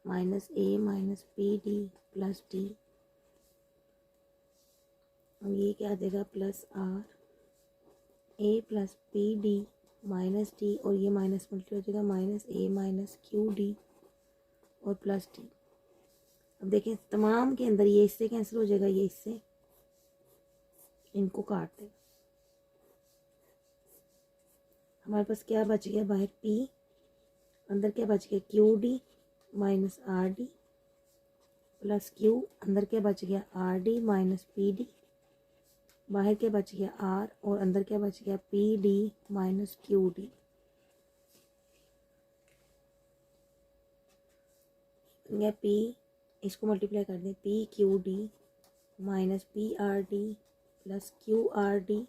minus a minus p d plus d. और ये क्या आ जाएगा, plus r a plus P D minus D, और ये माइनस मल्टीप्लाई हो जाएगा minus a minus q d और प्लस डी। अब देखें तमाम के अंदर ये इससे कैंसिल हो जाएगा, ये इससे, इनको काट दें, हमारे पास क्या बच गया बाहर, पी, अंदर क्या बच गया, Q D minus r d plus Q, अंदर क्या बच गया, R D minus p D, बाहर क्या बच गया आर, और अंदर क्या बच गया, p D minus q d. या पी, इसको मल्टीप्लाई कर दें, p q D minus p r d plus q r D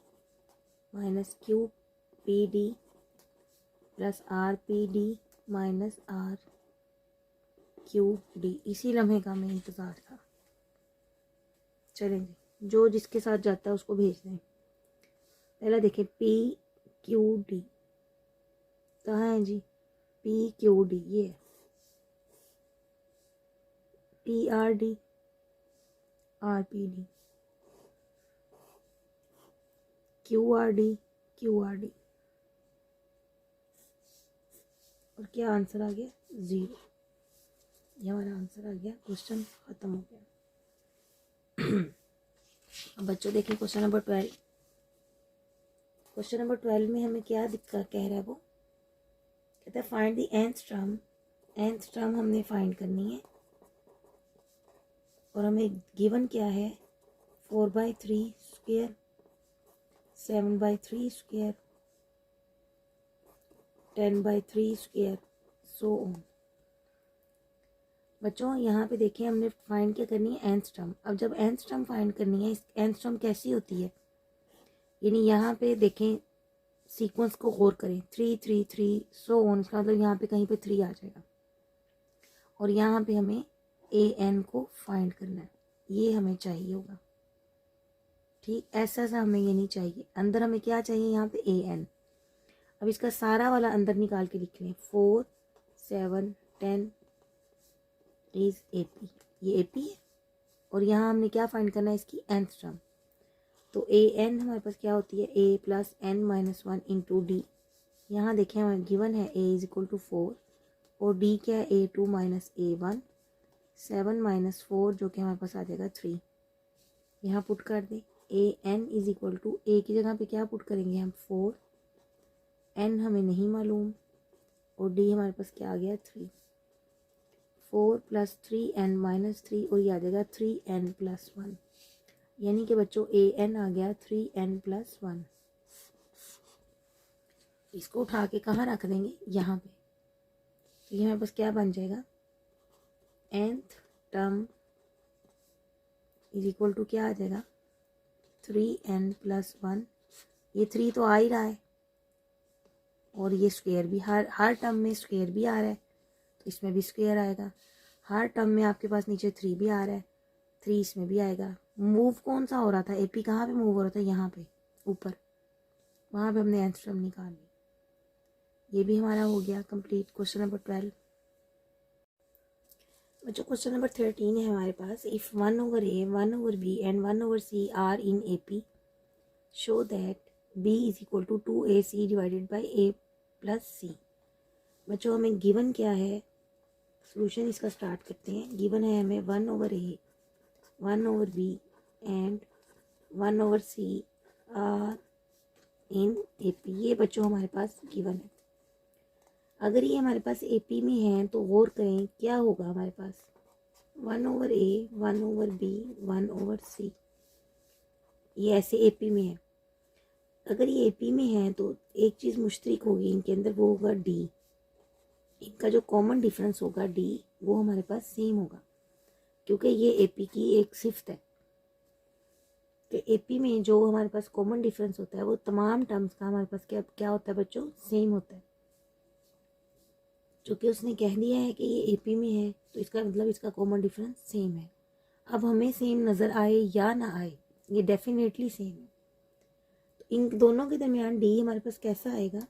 minus q p d plus r p D minus r q d. इसी लम्हे का हमें इंतज़ार था। चलें जी, जो जिसके साथ जाता है उसको भेज दें। पहला देखें, पी क्यू डी कहाँ है जी, पी क्यू डी ये है, P r D R p D, Q r D Q r D, और क्या आंसर आ गया, 0। ये हमारा आंसर आ गया, क्वेश्चन ख़त्म हो गया। अब बच्चों देखिए क्वेश्चन नंबर 12। क्वेश्चन नंबर 12 में हमें क्या दिक्कत कह रहा है, वो कहता है find the nth term. nth term हमने फाइंड करनी है, और हमें गिवन क्या है, 4/3 square, 7/3 square, 10/3 square, so on. बच्चों यहाँ पे देखें हमने फाइंड क्या करनी है, nth टर्म। अब जब nth टर्म फाइंड करनी है, इस nth टर्म कैसी होती है, यानी यहाँ पे देखें सीक्वेंस को गौर करें, 3 3 3 सो ऑन, इसका मतलब यहाँ पे कहीं पे 3 आ जाएगा, और यहाँ पे हमें an को फाइंड करना है, ये हमें चाहिए होगा। ठीक, ऐसा हमें ये नहीं चाहिए, अंदर हमें क्या चाहिए, यहाँ पे an। अब इसका सारा वाला अंदर निकाल के लिख लें, 4 7 10 इज AP, ये AP है, और यहाँ हमने क्या फाइंड करना है, इसकी nth टर्म। तो an हमारे पास क्या होती है, a plus n minus 1 into D. यहाँ देखें हमें गिवन है a इज इक्वल टू 4, और d क्या है, a2 माइनस a1, 7 माइनस 4 जो कि हमारे पास आ जाएगा 3। यहाँ पुट कर दें, an is equal to, a की जगह पे क्या पुट करेंगे हम, 4, n हमें नहीं मालूम, और d हमारे पास क्या आ गया, 3। 4 प्लस 3n माइनस 3, और ये आ जाएगा 3n प्लस 1, यानी कि बच्चों an आ गया 3n प्लस 1। इसको उठा के कहाँ रख देंगे, यहाँ पे, तो ये हमारे पास क्या बन जाएगा, nth term is equal to क्या आ जाएगा, 3n प्लस 1। ये 3 तो आ ही रहा है, और ये स्क्वायर भी, हर टर्म में स्क्वायर भी आ रहा है, तो इसमें भी स्क्वायर आएगा। हर टर्म में आपके पास नीचे 3 भी आ रहा है, 3 इसमें भी आएगा। मूव कौन सा हो रहा था, AP कहाँ पे मूव हो रहा था, यहाँ पे ऊपर, वहाँ पे हमने nth टर्म निकाली। ये भी हमारा हो गया कंप्लीट, क्वेश्चन नंबर 12। बच्चों क्वेश्चन नंबर 13 है हमारे पास। If 1/a, 1/b and 1/c are in A P, show that b is equal to 2ac divided by a plus c. बच्चों हमें गिवन क्या है, सोल्यूशन इसका स्टार्ट करते हैं। गिवन है हमें 1/a, 1/b and 1/c are in A P. ये बच्चों हमारे पास गिवन है। अगर ये हमारे पास ए पी में है तो गौर करें क्या होगा हमारे पास, 1/a, 1/b, 1/c। ये ऐसे ए पी में है। अगर ये ए पी में है तो एक चीज़ मुश्तरक होगी इनके अंदर, वो होगा डी। इनका जो कॉमन डिफरेंस होगा डी, वो हमारे पास सेम होगा, क्योंकि ये ए पी की एक सिफ्त है कि ए पी में जो हमारे पास कॉमन डिफरेंस होता है वो तमाम टर्म्स का हमारे पास क्या क्या होता है बच्चों, सेम होता है। चूँकि उसने कह दिया है कि ये ए पी में है तो इसका मतलब इसका कॉमन डिफरेंस सेम है। अब हमें सेम नज़र आए या ना आए, ये डेफिनेटली सेम है। तो इन दोनों के दरमियान डी हमारे पास कैसा आएगा,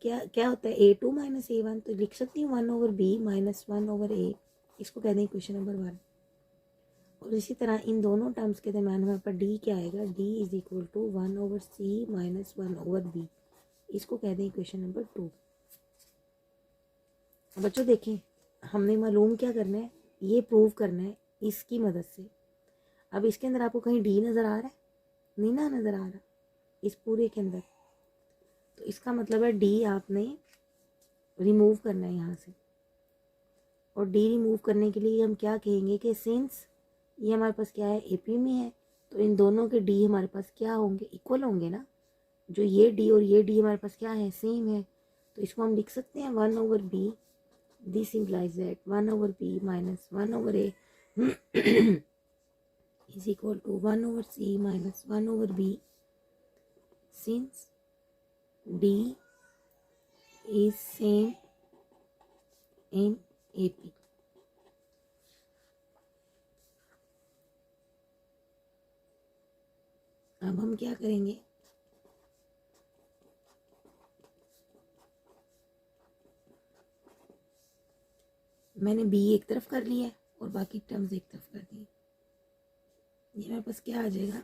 क्या क्या होता है, a2 माइनस a1। तो लिख सकती हूँ 1/b माइनस 1/a, इसको कहते हैं क्वेश्चन नंबर 1। और इसी तरह इन दोनों टर्म्स के दरमियान हमारे पास डी क्या आएगा, d is equal to 1/c minus 1/b, इसको कहते हैं क्वेश्चन नंबर 2। बच्चों देखें, हमने मालूम क्या करना है, ये प्रूव करना है इसकी मदद से। अब इसके अंदर आपको कहीं डी नज़र आ रहा है, नहीं ना नज़र आ रहा इस पूरे के अंदर, तो इसका मतलब है डी आपने रिमूव करना है यहाँ से। और डी रिमूव करने के लिए हम क्या कहेंगे कि सिंस ये हमारे पास क्या है, ए पी में है, तो इन दोनों के डी हमारे पास क्या होंगे, इक्वल होंगे ना। जो ये डी और ये डी हमारे पास क्या है, सेम है। तो इसको हम लिख सकते हैं 1/b, this implies that 1/b minus 1/a is equal to 1/c minus 1/b, since D is same in AP। अब हम क्या करेंगे, मैंने B एक तरफ कर लिया है और बाकी टर्म्स एक तरफ कर दी। ये मेरे पास क्या आ जाएगा,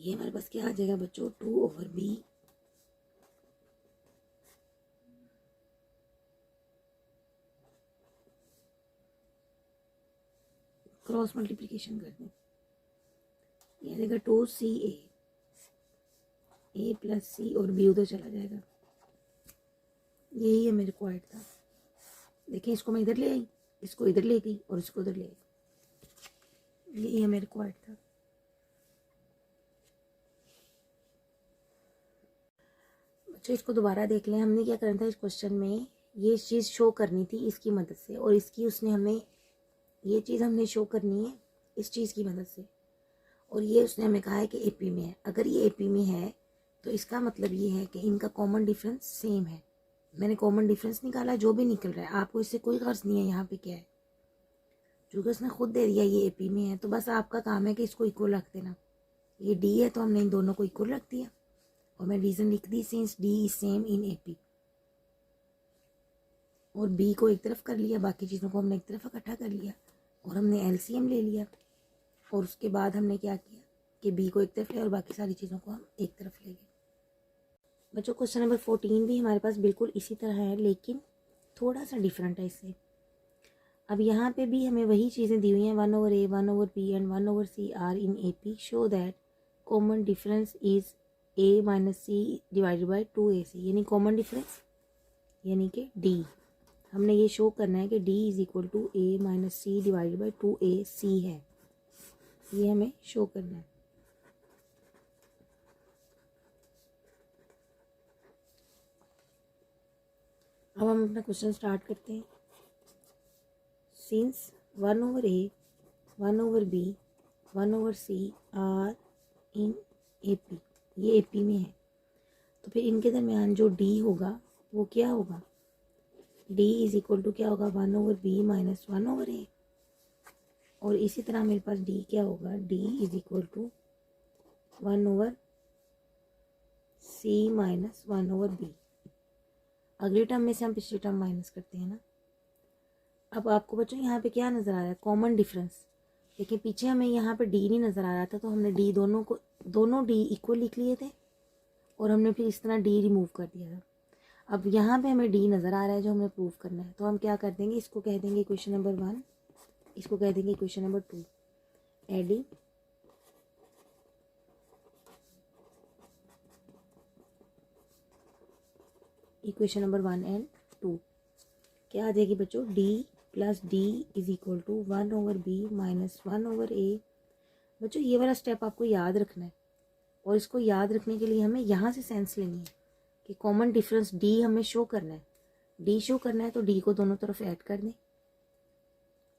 ये हमारे पास क्या आ जाएगा बच्चों, 2/b क्रॉस मल्टीप्लिकेशन कर दूँ, ये आ जाएगा 2ca, a प्लस सी और b उधर चला जाएगा। यही है मेरे को ऐड था। देखिए इसको मैं इधर ले आई, इसको इधर ले गई और इसको उधर ले आई, यही है मेरे को ऐड था। बच्चों इसको दोबारा देख लें, हमने क्या करना था इस क्वेश्चन में, ये चीज़ शो करनी थी इसकी मदद से, और इसकी उसने हमें ये चीज़ हमने शो करनी है इस चीज़ की मदद से। और ये उसने हमें कहा है कि एपी में है। अगर ये एपी में है तो इसका मतलब ये है कि इनका कॉमन डिफरेंस सेम है। मैंने कॉमन डिफरेंस निकाला, जो भी निकल रहा है आपको इससे कोई गर्ज नहीं है यहाँ पे क्या है, क्योंकि उसने खुद दे दिया ये एपी में है। तो बस आपका काम है कि इसको इक्वल रख देना। ये डी है तो हमने इन दोनों को इक्वल रख दिया, और मैं रीज़न लिख दी, since d is same in AP. और बी को एक तरफ कर लिया, बाकी चीज़ों को हमने एक तरफ इकट्ठा कर लिया, और हमने एलसीएम ले लिया। और उसके बाद हमने क्या किया कि बी को एक तरफ लिया और बाकी सारी चीज़ों को हम एक तरफ ले गए। बच्चों क्वेश्चन नंबर 14 भी हमारे पास बिल्कुल इसी तरह है, लेकिन थोड़ा सा डिफरेंट है इससे। अब यहाँ पे भी हमें वही चीज़ें दी हुई हैं, 1/a, 1/b and 1/c are in A P, show that common difference is a minus c divided by 2ac, यानी कॉमन डिफरेंस यानी कि d। हमने ये शो करना है कि d is equal to a minus c divided by 2ac है, ये हमें शो करना है। अब हम अपना क्वेश्चन स्टार्ट करते हैं। Since 1/a, 1/b, 1/c are in A P, ये ए पी में है, तो फिर इनके दरमियान जो डी होगा वो क्या होगा, डी इज इक्वल टू क्या होगा, 1/b माइनस 1/a। और इसी तरह मेरे पास डी क्या होगा, d is equal to 1/c minus 1/b। अगली टर्म में से हम पिछली टर्म माइनस करते हैं ना। अब आपको बच्चों यहाँ पे क्या नज़र आ रहा है, कॉमन डिफरेंस। देखिए पीछे हमें यहाँ पे डी नहीं नज़र आ रहा था, तो हमने डी दोनों डी इक्वल लिख लिए थे और हमने फिर इस तरह डी रिमूव कर दिया था। अब यहाँ पे हमें डी नज़र आ रहा है जो हमें प्रूव करना है, तो हम क्या कर देंगे, इसको कह देंगे इक्वेशन नंबर 1, इसको कह देंगे equation number 2। Adding equation number 1 and 2 क्या आ जाएगी बच्चों, d plus d is equal to 1/b minus 1/a। बच्चों ये वाला स्टेप आपको याद रखना है, और इसको याद रखने के लिए हमें यहाँ से सेंस लेनी है कि कॉमन डिफरेंस डी हमें शो करना है। डी शो करना है तो डी को दोनों तरफ ऐड कर दें,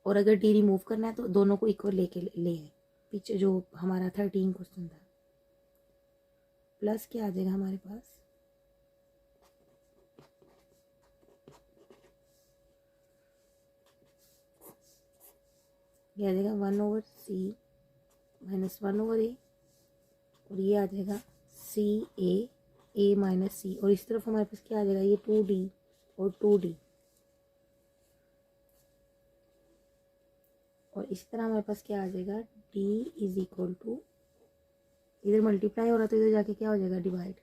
और अगर डी रिमूव करना है तो दोनों को इक्वल लेके ले आए। पीछे जो हमारा 13 क्वेश्चन था, प्लस क्या आ जाएगा हमारे पास, ये आ जाएगा 1/c माइनस 1/a, और ये आ जाएगा a माइनस सी, और इस तरफ हमारे पास क्या आ जाएगा, ये 2d और 2d, और इस तरह हमारे पास क्या आ जाएगा, d इज इक्वल टू, इधर मल्टीप्लाई हो रहा तो इधर जाके क्या हो जाएगा, divide,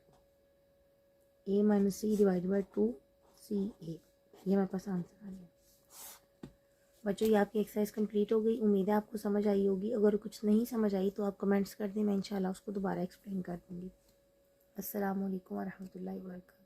a minus c divide by 2ca। ये हमारे पास आंसर आ गया। बच्चों ये आपकी एक्सरसाइज कंप्लीट हो गई, उम्मीद है आपको समझ आई होगी। अगर कुछ नहीं समझ आई तो आप कमेंट्स कर दें, मैं इंशाल्लाह उसको दोबारा एक्सप्लेन कर दूँगी। अस्सलाम वालेकुम व रहमतुल्लाहि व बरकातहू।